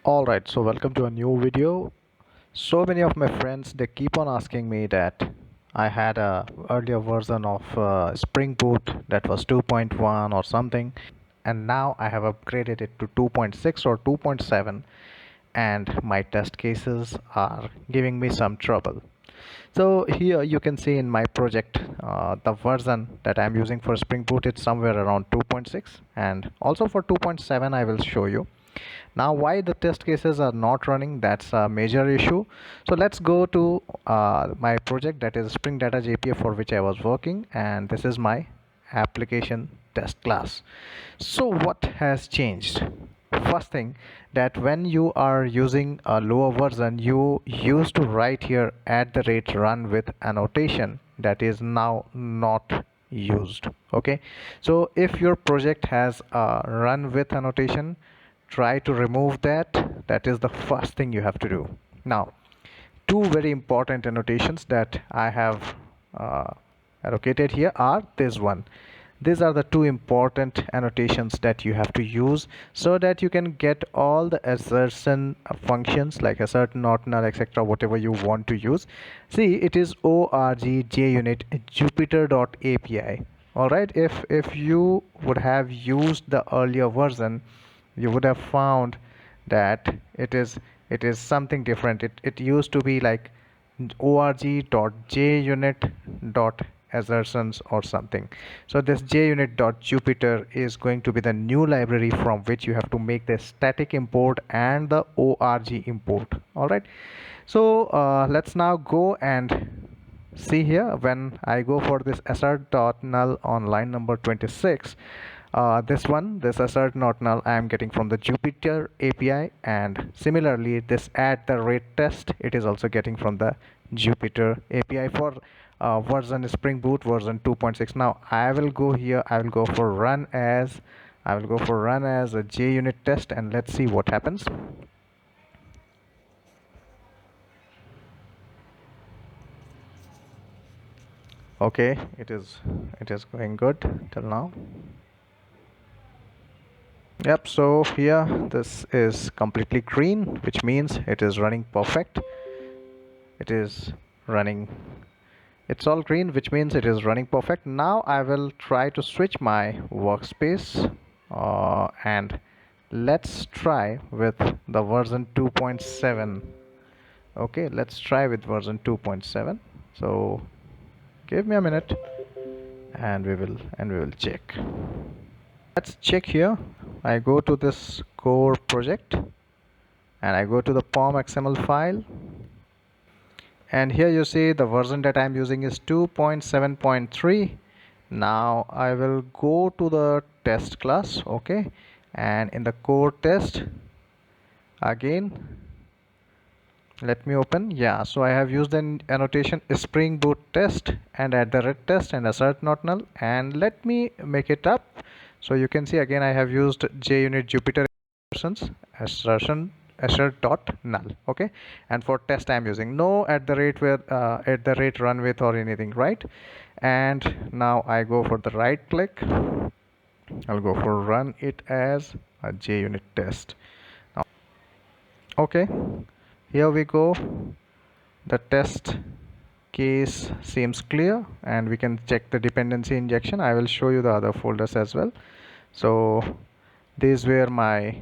Alright, so welcome to a new video. So many of my friends, they keep on asking me that I had a earlier version of Spring Boot that was 2.1 or something, and now I have upgraded it to 2.6 or 2.7, and my test cases are giving me some trouble. So here you can see in my project the version that I'm using for Spring Boot is somewhere around 2.6, and also for 2.7 I will show you. Now why the test cases are not running, that's a major issue. So let's go to my project, that is Spring Data JPA, for which I was working, and this is my application test class. So what has changed? First thing, that when you are using a lower version, you used to write here @run with annotation, that is now not used. Okay, so if your project has a run with annotation, try to remove that. That is the first thing you have to do. Now, two very important annotations that I have allocated here are this one. These are the two important annotations that you have to use so that you can get all the assertion functions like assert, not null, etc., whatever you want to use. See, it is org.junit.Jupiter.api. All right, if you would have used the earlier version, you would have found that it is something different. It used to be like org.junit.assertions or something. So this junit.jupiter is going to be the new library from which you have to make the static import and the org import. All right, so let's now go and see here. When I go for this assert.null on line number 26, this assert not null I am getting from the Jupyter API, and similarly this @test it is also getting from the Jupyter API for version Spring Boot version 2.6. Now I will go here, I will go for run as a JUnit test, and let's see what happens. Okay, it is going good till now. Yep, so here this is completely green, which means it is running perfect. It's all green, which means it is running perfect. Now I will try to switch my workspace and let's try with the version 2.7. Okay, let's try with version 2.7. So give me a minute and we will check. Let's check here. I go to this core project and I go to the POM XML file, and here you see the version that I'm using is 2.7.3. now I will go to the test class. Okay, and in the core test again, let me open. Yeah, so I have used an annotation Spring Boot test and @test and assert not null, and let me make it up. So you can see again I have used JUnit Jupyter assertion assert null. Okay, and for test I am using no run with or anything, right? And now I go for the right click, I'll go for run it as a JUnit test. Now, okay, here we go. The test case seems clear and we can check the dependency injection. I will show you the other folders as well. So these were my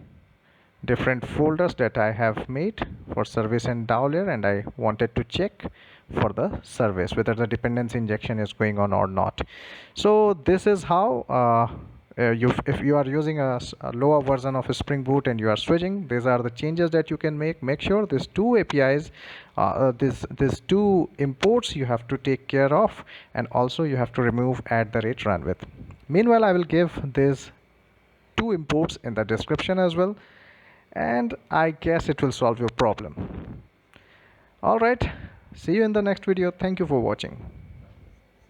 different folders that I have made for service and DAO layer, and I wanted to check for the service whether the dependency injection is going on or not. So this is how if you are using a lower version of Spring Boot and you are switching, these are the changes that you can make. Make sure these two APIs, these two imports you have to take care of, and also you have to remove @run with. Meanwhile, I will give these two imports in the description as well, and I guess it will solve your problem. All right, see you in the next video. Thank you for watching.